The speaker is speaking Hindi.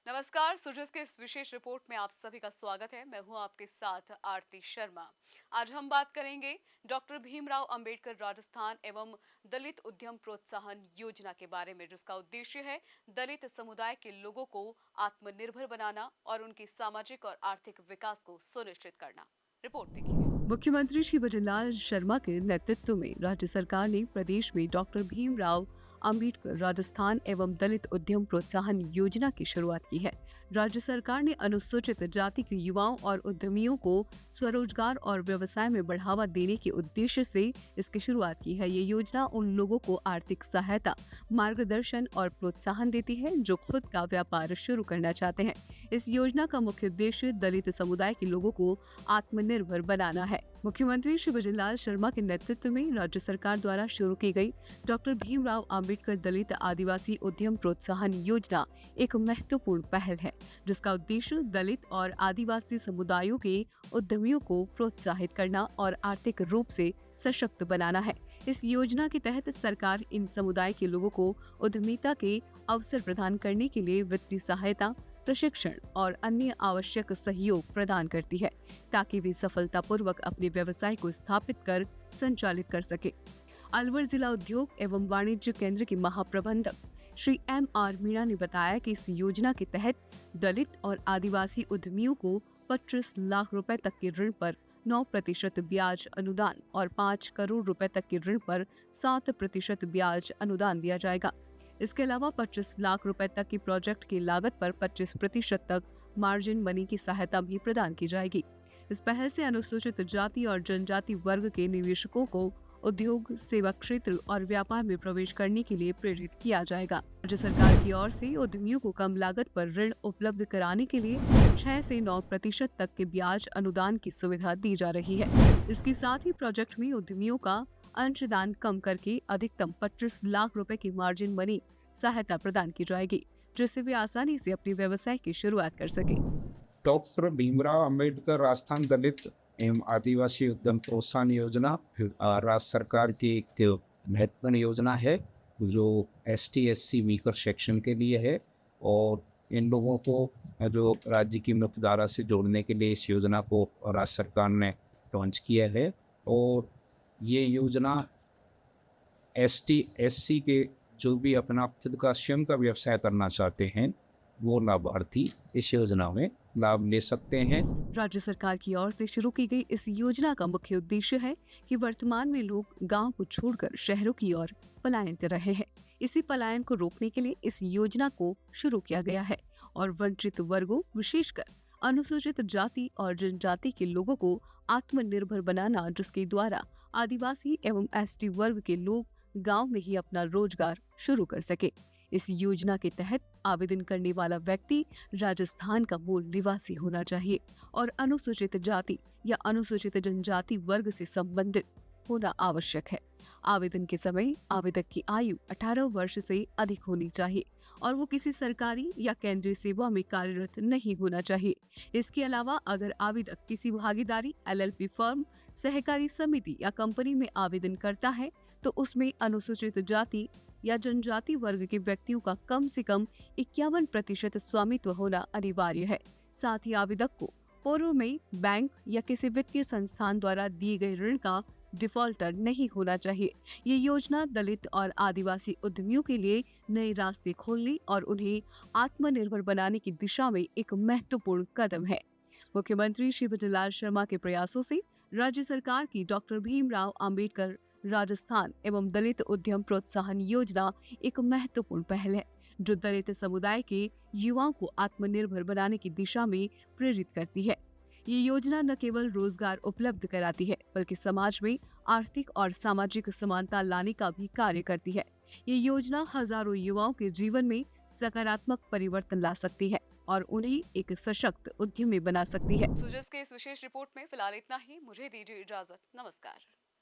नमस्कार। सुजस के इस विशेष रिपोर्ट में आप सभी का स्वागत है। मैं हूं आपके साथ आरती शर्मा। आज हम बात करेंगे डॉक्टर भीमराव अंबेडकर राजस्थान एवं दलित उद्यम प्रोत्साहन योजना के बारे में, जिसका उद्देश्य है दलित समुदाय के लोगों को आत्मनिर्भर बनाना और उनकी सामाजिक और आर्थिक विकास को सुनिश्चित करना। रिपोर्ट देखिए। मुख्यमंत्री श्री भजनलाल शर्मा के नेतृत्व में राज्य सरकार ने प्रदेश में डॉक्टर भीमराव अंबेडकर राजस्थान एवं दलित उद्यम प्रोत्साहन योजना की शुरुआत की है। राज्य सरकार ने अनुसूचित जाति के युवाओं और उद्यमियों को स्वरोजगार और व्यवसाय में बढ़ावा देने के उद्देश्य से इसकी शुरुआत की है। ये योजना उन लोगों को आर्थिक सहायता, मार्गदर्शन और प्रोत्साहन देती है जो खुद का व्यापार शुरू करना चाहते हैं। इस योजना का मुख्य उद्देश्य दलित समुदाय के लोगों को आत्मनिर्भर बनाना है। मुख्यमंत्री श्री भजनलाल शर्मा के नेतृत्व में राज्य सरकार द्वारा शुरू की गई डॉक्टर भीमराव अंबेडकर दलित आदिवासी उद्यम प्रोत्साहन योजना एक महत्वपूर्ण पहल है, जिसका उद्देश्य दलित और आदिवासी समुदायों के उद्यमियों को प्रोत्साहित करना और आर्थिक रूप से सशक्त बनाना है। इस योजना के तहत सरकार इन समुदाय के लोगों को उद्यमिता के अवसर प्रदान करने के लिए वित्तीय सहायता, प्रशिक्षण और अन्य आवश्यक सहयोग प्रदान करती है, ताकि वे सफलतापूर्वक अपने व्यवसाय को स्थापित कर संचालित कर सके। अलवर जिला उद्योग एवं वाणिज्य केंद्र के महाप्रबंधक श्री M.R. मीणा ने बताया कि इस योजना के तहत दलित और आदिवासी उद्यमियों को 25 लाख रुपए तक के ऋण पर 9% ब्याज अनुदान और 5 करोड़ रुपए तक के ऋण पर 7% ब्याज अनुदान दिया जाएगा। इसके अलावा 25 लाख रुपए तक की प्रोजेक्ट की लागत पर 25% तक मार्जिन मनी की सहायता भी प्रदान की जाएगी। इस पहल से अनुसूचित जाति और जनजाति वर्ग के निवेशकों को उद्योग, सेवा क्षेत्र और व्यापार में प्रवेश करने के लिए प्रेरित किया जाएगा। राज्य सरकार की ओर से उद्यमियों को कम लागत पर ऋण उपलब्ध कराने के लिए 6 से 9% तक के ब्याज अनुदान की सुविधा दी जा रही है। इसके साथ ही प्रोजेक्ट में उद्यमियों का अंशदान कम करके अधिकतम 25 लाख रुपए की मार्जिन मनी सहायता प्रदान की जाएगी, जिससे वे आसानी से अपने व्यवसाय की शुरुआत कर सके। डॉक्टर भीमराव अंबेडकर राजस्थान दलित एवं आदिवासी उद्यम प्रोत्साहन योजना राज्य सरकार की एक महत्वपूर्ण योजना है, जो ST/SC वीकर सेक्शन के लिए है और इन लोगों को जो राज्य की मुख्यधारा से जोड़ने के लिए इस योजना को राज्य सरकार ने लॉन्च किया है। और ये योजना ST/SC के जो भी अपना खुद का स्वयं का व्यवसाय करना चाहते हैं, वो लाभार्थी इस योजना में लाभ ले सकते हैं। राज्य सरकार की ओर से शुरू की गई इस योजना का मुख्य उद्देश्य है कि वर्तमान में लोग गांव को छोड़कर शहरों की ओर पलायन कर रहे हैं। इसी पलायन को रोकने के लिए इस योजना को शुरू किया गया है और वंचित वर्गों, विशेषकर अनुसूचित जाति और जनजाति के लोगों को आत्मनिर्भर बनाना, जिसके द्वारा आदिवासी एवं ST वर्ग के लोग गांव में ही अपना रोजगार शुरू कर सके। इस योजना के तहत आवेदन करने वाला व्यक्ति राजस्थान का मूल निवासी होना चाहिए और अनुसूचित जाति या अनुसूचित जनजाति वर्ग से संबंधित होना आवश्यक है। आवेदन के समय आवेदक की आयु 18 वर्ष से अधिक होनी चाहिए और वो किसी सरकारी या केंद्रीय सेवा में कार्यरत नहीं होना चाहिए। इसके अलावा अगर आवेदक किसी भागीदारी LLP फर्म, सहकारी समिति या कंपनी में आवेदन करता है, तो उसमें अनुसूचित जाति या जनजाति वर्ग के व्यक्तियों का कम से कम 51% स्वामित्व होना अनिवार्य है। साथ ही आवेदक को पूर्व में बैंक या किसी वित्तीय संस्थान द्वारा दिए गए ऋण का डिफॉल्टर नहीं होना चाहिए। ये योजना दलित और आदिवासी उद्यमियों के लिए नए रास्ते खोलने और उन्हें आत्मनिर्भर बनाने की दिशा में एक महत्वपूर्ण कदम है। मुख्यमंत्री श्री भजनलाल शर्मा के प्रयासों से राज्य सरकार की डॉक्टर भीमराव अंबेडकर राजस्थान एवं दलित उद्यम प्रोत्साहन योजना एक महत्वपूर्ण पहल है, जो दलित समुदाय के युवाओं को आत्मनिर्भर बनाने की दिशा में प्रेरित करती है। ये योजना न केवल रोजगार उपलब्ध कराती है, बल्कि समाज में आर्थिक और सामाजिक समानता लाने का भी कार्य करती है। ये योजना हजारों युवाओं के जीवन में सकारात्मक परिवर्तन ला सकती है और उन्हें एक सशक्त उद्यमी बना सकती है। सुजस के इस विशेष रिपोर्ट में फिलहाल इतना ही। मुझे दीजिए इजाजत। नमस्कार।